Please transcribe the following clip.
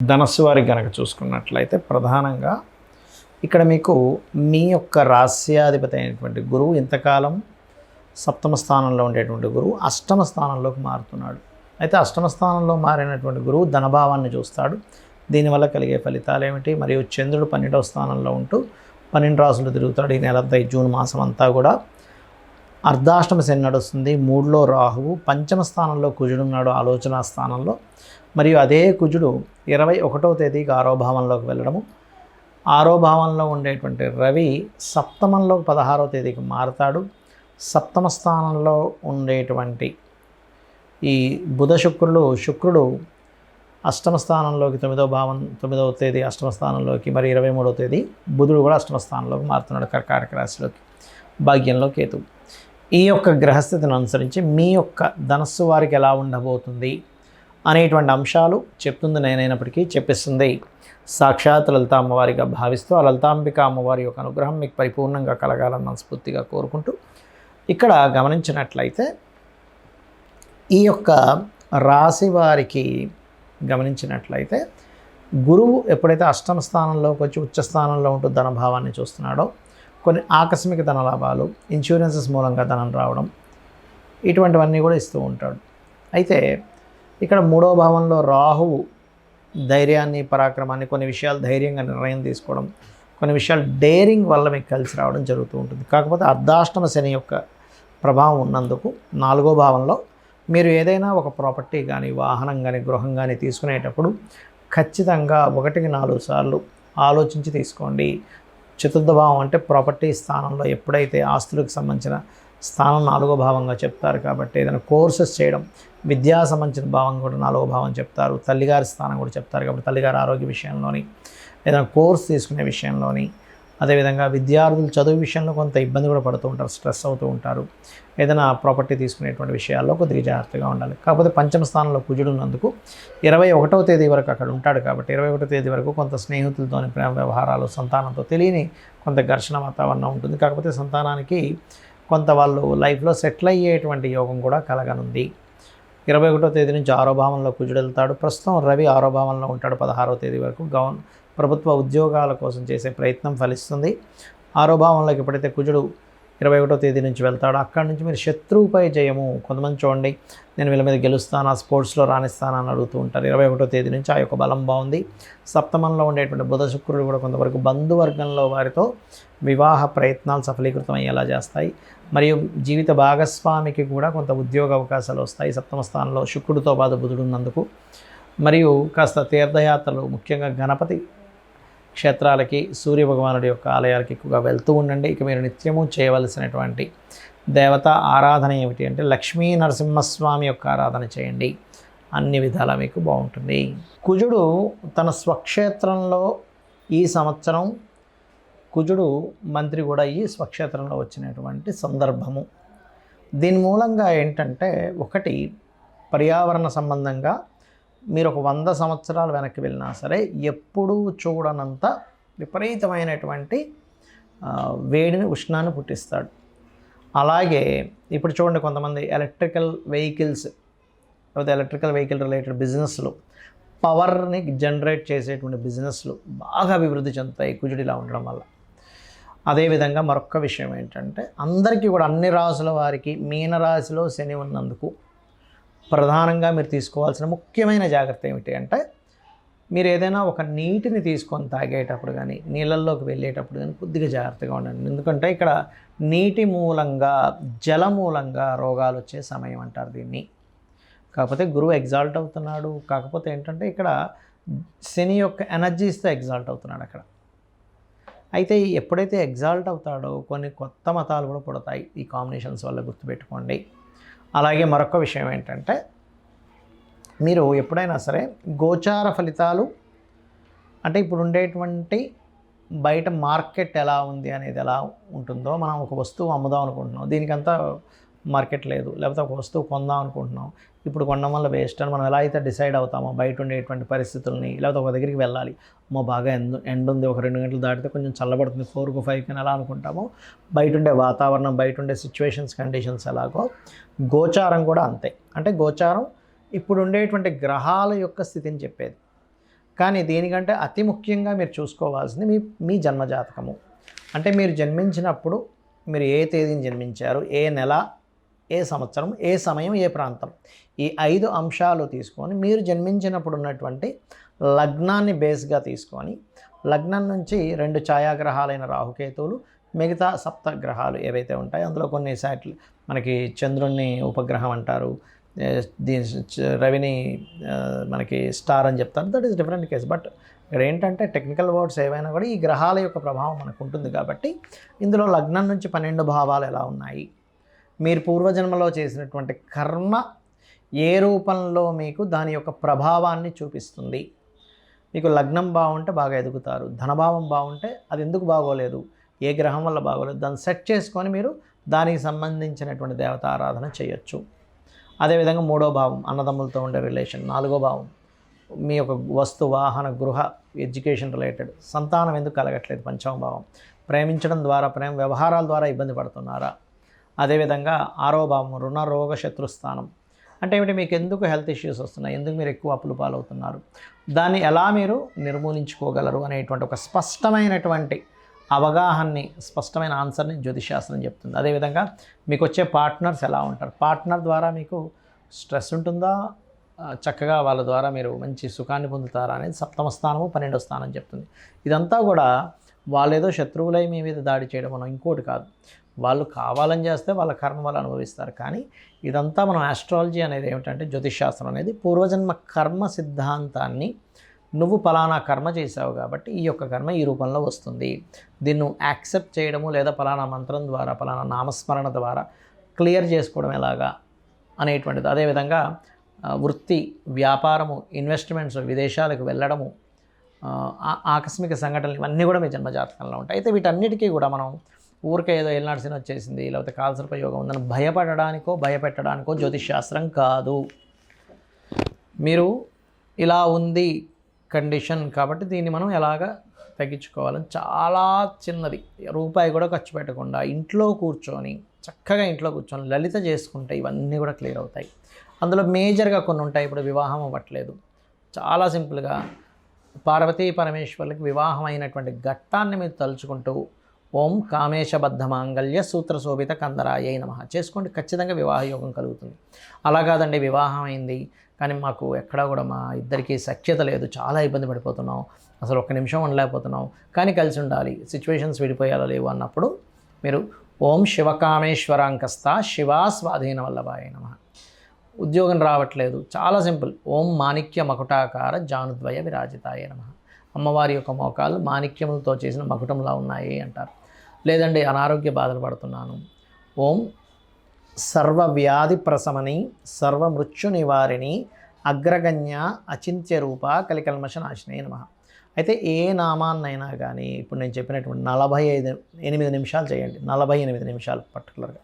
ధనస్సు వారికి కనుక చూసుకున్నట్లయితే ప్రధానంగా ఇక్కడ మీకు మీ యొక్క రాస్యాధిపతి అయినటువంటి గురువు ఇంతకాలం సప్తమ స్థానంలో ఉండేటువంటి గురువు అష్టమ స్థానంలోకి మారుతున్నాడు. అయితే అష్టమ స్థానంలో మారినటువంటి గురువు ధనభావాన్ని చూస్తాడు. దీనివల్ల కలిగే ఫలితాలు ఏమిటి? మరియు చంద్రుడు 12వ స్థానంలో ఉంటూ 12 రాసులు తిరుగుతాడు. ఈ నెలంతా ఈ జూన్ మాసం అంతా కూడా అర్ధాష్టమ శని నడుస్తుంది. 3లో రాహువు, పంచమ స్థానంలో కుజుడు ఉన్నాడు ఆలోచన స్థానంలో. మరియు అదే కుజుడు 21వ తేదీకి 6వ భావంలోకి వెళ్ళడము, 6వ భావంలో ఉండేటువంటి రవి సప్తమంలో 16వ తేదీకి మారుతాడు. సప్తమ స్థానంలో ఉండేటువంటి ఈ బుధ శుక్రుడు అష్టమ స్థానంలోకి 9వ తేదీ అష్టమ స్థానంలోకి, మరి 23వ తేదీ బుధుడు కూడా అష్టమ స్థానంలోకి మారుతున్నాడు కర్కాటక రాశిలోకి, భాగ్యంలో కేతు. ఈ యొక్క గ్రహస్థితిని అనుసరించి మీ యొక్క ధనస్సు వారికి ఎలా ఉండబోతుంది అనేటువంటి అంశాలు చెప్తుంది నేనైనప్పటికీ చెప్పిస్తుంది సాక్షాత్ లలిత అమ్మవారిగా భావిస్తూ ఆ లలితాంబిక అమ్మవారి యొక్క అనుగ్రహం మీకు పరిపూర్ణంగా కలగాలని మనస్ఫూర్తిగా కోరుకుంటూ, ఇక్కడ గమనించినట్లయితే ఈ యొక్క రాశి వారికి గమనించినట్లయితే గురువు ఎప్పుడైతే అష్టమ స్థానంలోకి వచ్చి ఉచ్చ స్థానంలో ఉంటూ ధనభావాన్ని చూస్తున్నాడో కొన్ని ఆకస్మిక ధన లాభాలు, ఇన్సూరెన్సెస్ మూలంగా ధనం రావడం, ఇటువంటివన్నీ కూడా ఇస్తూ ఉంటాడు. అయితే ఇక్కడ 3వ భావంలో రాహువు ధైర్యాన్ని, పరాక్రమాన్ని, కొన్ని విషయాలు ధైర్యంగా నిర్ణయం తీసుకోవడం, కొన్ని విషయాలు డేరింగ్ వల్ల మీకు కలిసి రావడం జరుగుతూ ఉంటుంది. కాకపోతే అర్ధాష్టమ శని యొక్క ప్రభావం ఉన్నందుకు 4వ భావంలో మీరు ఏదైనా ఒక ప్రాపర్టీ కానీ, వాహనం కానీ, గృహం కానీ తీసుకునేటప్పుడు ఖచ్చితంగా 1కి 4 సార్లు ఆలోచించి తీసుకోండి. చతుర్థ భావం అంటే ప్రాపర్టీ స్థానంలో ఎప్పుడైతే ఆస్తులకు సంబంధించిన స్థానం 4వ భావంగా చెప్తారు కాబట్టి ఏదైనా కోర్సెస్ చేయడం, విద్యా సంబంధించిన భావం కూడా 4వ భావం చెప్తారు, తల్లిగారి స్థానం కూడా చెప్తారు కాబట్టి తల్లిగారి ఆరోగ్య విషయంలోని, ఏదైనా కోర్స్ తీసుకునే విషయంలోని, అదేవిధంగా విద్యార్థులు చదువు విషయంలో కొంత ఇబ్బంది కూడా పడుతూ ఉంటారు, స్ట్రెస్ అవుతూ ఉంటారు. ఏదైనా ప్రాపర్టీ తీసుకునేటువంటి విషయాల్లో కొద్దిగా జాగ్రత్తగా ఉండాలి. కాకపోతే పంచమ స్థానంలో కుజుడు ఉన్నందుకు 21వ తేదీ వరకు అక్కడ ఉంటాడు కాబట్టి 21వ తేదీ వరకు కొంత స్నేహితులతోని ప్రేమ వ్యవహారాలు, సంతానంతో తెలియని కొంత ఘర్షణ వాతావరణం ఉంటుంది. కాకపోతే సంతానానికి కొంత వాళ్ళు లైఫ్లో సెటిల్ అయ్యేటువంటి యోగం కూడా కలగనుంది. 21వ తేదీ నుంచి 6వ భావంలో కుజుడు వెళ్తాడు. ప్రస్తుతం రవి 6వ భావంలో ఉంటాడు 16వ తేదీ వరకు. ప్రభుత్వ ఉద్యోగాల కోసం చేసే ప్రయత్నం ఫలిస్తుంది. 6వ భావంలోకి ఎప్పుడైతే కుజుడు 21వ తేదీ నుంచి వెళ్తాడో అక్కడి నుంచి మీరు శత్రువుపై జయము, కొంతమంది చూడండి నేను వీళ్ళ మీద గెలుస్తాను, స్పోర్ట్స్లో రాణిస్తాను అని అడుగుతూ ఉంటారు. 21వ తేదీ నుంచి ఆ యొక్క బలం బాగుంది. సప్తమంలో ఉండేటువంటి బుధ శుక్రుడు కూడా కొంతవరకు బంధువర్గంలో వారితో వివాహ ప్రయత్నాలు సఫలీకృతం అయ్యేలా చేస్తాయి. మరియు జీవిత భాగస్వామికి కూడా కొంత ఉద్యోగ అవకాశాలు వస్తాయి సప్తమ స్థానంలో శుక్రుడితో పాటు బుధుడు ఉన్నందుకు. మరియు కాస్త తీర్థయాత్రలు, ముఖ్యంగా గణపతి క్షేత్రాలకి, సూర్యభగవానుడి యొక్క ఆలయాలకి ఎక్కువగా వెళ్తూ ఉండండి. ఇక మీరు నిత్యము చేయవలసినటువంటి దేవత ఆరాధన ఏమిటి అంటే లక్ష్మీ నరసింహస్వామి యొక్క ఆరాధన చేయండి. అన్ని విధాలా మీకు బాగుంటుంది. కుజుడు తన స్వక్షేత్రంలో ఈ సంవత్సరం కుజుడు మంత్రి కూడా ఈ స్వక్షేత్రంలో వచ్చినటువంటి సందర్భము. దీని మూలంగా ఏంటంటే ఒకటి, పర్యావరణ సంబంధంగా మీరు ఒక 100 సంవత్సరాలు వెనక్కి వెళ్ళినా సరే ఎప్పుడూ చూడనంత విపరీతమైనటువంటి వేడిని, ఉష్ణాన్ని పుట్టిస్తాడు. అలాగే ఇప్పుడు చూడండి కొంతమంది ఎలక్ట్రికల్ వెహికల్స్ లేకపోతే ఎలక్ట్రికల్ వెహికల్ రిలేటెడ్ బిజినెస్లు, పవర్ని జనరేట్ చేసేటువంటి బిజినెస్లు బాగా అభివృద్ధి చెందుతాయి కుజుడిలా ఉండడం వల్ల. అదేవిధంగా మరొక విషయం ఏంటంటే అందరికీ కూడా అన్ని రాసుల వారికి మీనరాశిలో శని ఉన్నందుకు ప్రధానంగా మీరు తీసుకోవాల్సిన ముఖ్యమైన జాగ్రత్త ఏమిటి అంటే మీరు ఏదైనా ఒక నీటిని తీసుకొని తాగేటప్పుడు కానీ, నీళ్ళల్లోకి వెళ్ళేటప్పుడు కానీ కొద్దిగా జాగ్రత్తగా ఉండండి. ఎందుకంటే ఇక్కడ నీటి మూలంగా, జల మూలంగా రోగాలు వచ్చే సమయం అంటారు దీన్ని. కాకపోతే గురువు ఎగ్జాల్ట్ అవుతున్నాడు. కాకపోతే ఏంటంటే ఇక్కడ శని యొక్క ఎనర్జీస్తో ఎగ్జాల్ట్ అవుతున్నాడు అక్కడ. అయితే ఎప్పుడైతే ఎగ్జాల్ట్ అవుతాడో కొన్ని కొత్త మతాలు కూడా పుడతాయి ఈ కాంబినేషన్స్ వల్ల, గుర్తుపెట్టుకోండి. అలాగే మరొక విషయం ఏంటంటే మీరు ఎప్పుడైనా సరే గోచార ఫలితాలు అంటే ఇప్పుడు ఉండేటువంటి బయట మార్కెట్ ఎలా ఉంది అనేది ఎలా ఉంటుందో, మనం ఒక వస్తువు అమ్ముదాం అనుకుంటున్నాం, దీనికంతా మార్కెట్ లేదు, లేకపోతే ఒక వస్తువు కొందాం అనుకుంటున్నాం, ఇప్పుడు కొనడం వల్ల వేస్ట్ అని మనం ఎలా అయితే డిసైడ్ అవుతామో బయట ఉండేటువంటి పరిస్థితుల్ని, లేకపోతే ఒక దగ్గరికి వెళ్ళాలి, బాగా ఎండ ఉంది, ఒక 2 గంటలు దాటితే కొంచెం చల్లబడుతుంది, 4కు 5కి ఎలా అనుకుంటామో బయట ఉండే వాతావరణం, బయట ఉండే సిచ్యువేషన్స్, కండిషన్స్ ఎలాగో గోచారం కూడా అంతే. అంటే గోచారం ఇప్పుడు ఉండేటువంటి గ్రహాల యొక్క స్థితిని చెప్పేది. కానీ దీనికంటే అతి ముఖ్యంగా మీరు చూసుకోవాల్సింది మీ మీ జన్మజాతకము. అంటే మీరు జన్మించినప్పుడు మీరు ఏ తేదీని జన్మించారు, ఏ నెల, ఏ సంవత్సరం, ఏ సమయం, ఏ ప్రాంతం, ఈ 5 అంశాలు తీసుకొని మీరు జన్మించినప్పుడు ఉన్నటువంటి లగ్నాన్ని బేస్గా తీసుకొని లగ్నం నుంచి 2 ఛాయాగ్రహాలైన రాహుకేతువులు, మిగతా సప్తగ్రహాలు ఏవైతే ఉంటాయో అందులో కొన్ని మనకి చంద్రుణ్ణి ఉపగ్రహం అంటారు, రవిని మనకి స్టార్ అని చెప్తారు. That is different case. But ఇక్కడ ఏంటంటే టెక్నికల్ వర్డ్స్ ఏవైనా కూడా ఈ గ్రహాల యొక్క ప్రభావం మనకు ఉంటుంది కాబట్టి ఇందులో లగ్నం నుంచి 12 భావాలు ఎలా ఉన్నాయి, మీరు పూర్వజన్మలో చేసినటువంటి కర్మ ఏ రూపంలో మీకు దాని యొక్క ప్రభావాన్ని చూపిస్తుంది. మీకు లగ్నం బాగుంటే బాగా ఎదుగుతారు, ధనభావం బాగుంటే అది ఎందుకు బాగోలేదు, ఏ గ్రహం వల్ల బాగోలేదు, దాన్ని సెట్ చేసుకొని మీరు దానికి సంబంధించినటువంటి దేవత ఆరాధన చేయొచ్చు. అదేవిధంగా 3వ భావం అన్నదమ్ములతో ఉండే రిలేషన్, 4వ భావం మీ యొక్క వస్తు వాహన గృహ ఎడ్యుకేషన్ రిలేటెడ్, సంతానం ఎందుకు కలగట్లేదు, 5వ భావం ప్రేమించడం ద్వారా ప్రేమ వ్యవహారాల ద్వారా ఇబ్బంది పడుతున్నారా. అదేవిధంగా 6వ భావం రుణ రోగ శత్రుస్థానం, అంటే ఏమిటి, మీకు ఎందుకు హెల్త్ ఇష్యూస్ వస్తున్నాయి, ఎందుకు మీరు ఎక్కువ అప్పులు పాలవుతున్నారు, దాన్ని ఎలా మీరు నిర్మూలించుకోగలరు అనేటువంటి ఒక స్పష్టమైనటువంటి అవగాహనని, స్పష్టమైన ఆన్సర్ని జ్యోతిషాస్త్రం చెప్తుంది. అదేవిధంగా మీకు వచ్చే పార్ట్నర్స్ ఎలా ఉంటారు, పార్ట్నర్ ద్వారా మీకు స్ట్రెస్ ఉంటుందా, చక్కగా వాళ్ళ ద్వారా మీరు మంచి సుఖాన్ని పొందుతారా అనేది 7వ స్థానము 12వ స్థానం చెప్తుంది. ఇదంతా కూడా వాళ్ళేదో శత్రువులై మీ మీద దాడి చేయడం మనం ఇంకోటి కాదు, వాళ్ళు కావాలని చేస్తే వాళ్ళ కర్మ వాళ్ళు అనుభవిస్తారు. కానీ ఇదంతా మనం ఆస్ట్రాలజీ అనేది ఏమిటంటే జ్యోతిషాస్త్రం అనేది పూర్వజన్మ కర్మ సిద్ధాంతాన్ని, నువ్వు పలానా కర్మ చేసావు కాబట్టి ఈ యొక్క కర్మ ఈ రూపంలో వస్తుంది, దీన్ని నువ్వు యాక్సెప్ట్ చేయడము లేదా పలానా మంత్రం ద్వారా పలానా నామస్మరణ ద్వారా క్లియర్ చేసుకోవడం ఎలాగా అనేటువంటిది. అదేవిధంగా వృత్తి, వ్యాపారము, ఇన్వెస్ట్మెంట్స్, విదేశాలకు వెళ్ళడము, ఆకస్మిక సంఘటనలు ఇవన్నీ కూడా మీ జన్మజాతకంలో ఉంటాయి. అయితే వీటన్నిటికీ కూడా మనం ఊరికే ఏదో ఏలినాటి శని వచ్చేసింది లేకపోతే కాలసర్ప యోగం ఉందని భయపడడానికో భయపెట్టడానికో జ్యోతిషాస్త్రం కాదు. మీరు ఇలా ఉంది కండిషన్ కాబట్టి దీన్ని మనం ఎలాగ తగ్గించుకోవాలని చాలా చిన్నది, రూపాయి కూడా ఖర్చు పెట్టకుండా ఇంట్లో కూర్చొని చక్కగా ఇంట్లో కూర్చొని లలిత చేసుకుంటే ఇవన్నీ కూడా క్లియర్ అవుతాయి. అందులో మేజర్గా కొన్ని ఉంటాయి. ఇప్పుడు వివాహం అవ్వట్లేదు, చాలా సింపుల్గా పార్వతీ పరమేశ్వర్లకి వివాహం అయినటువంటి ఘట్టాన్ని మీరు తలుచుకుంటూ ఓం కామేశబద్ధ మాంగళ్య సూత్రశోభిత కందరాయ నమః చేసుకోండి, ఖచ్చితంగా వివాహ యోగం కలుగుతుంది. అలా కాదండి వివాహం అయింది కానీ మాకు ఎక్కడా కూడా మా ఇద్దరికీ సఖ్యత లేదు, చాలా ఇబ్బంది పడిపోతున్నాం, అసలు ఒక్క నిమిషం ఉండలేకపోతున్నాం, కానీ కలిసి ఉండాలి, సిచ్యువేషన్స్ విడిపోయాలో లేవు అన్నప్పుడు మీరు ఓం శివకామేశ్వరాంకస్త శివా స్వాధీన వల్లభాయ నమః. ఉద్యోగం రావట్లేదు, చాలా సింపుల్, ఓం మాణిక్య మకుటాకార జానుద్వయ విరాజితాయ నమః. అమ్మవారి యొక్క మోకాలు మాణిక్యములతో చేసిన మకుటంలా ఉన్నాయి అంటారు. లేదండి అనారోగ్య బాధలు పడుతున్నాను, ఓం సర్వవ్యాధి ప్రశమని సర్వమృత్యు నివారిణి అగ్రగణ్య అచింత్య రూప కలికల్మష నాశినే నమః. అయితే ఏ నామాన్నైనా కానీ ఇప్పుడు నేను చెప్పినటువంటి 48 నిమిషాలు చేయండి, 48 నిమిషాలు పర్టికులర్గా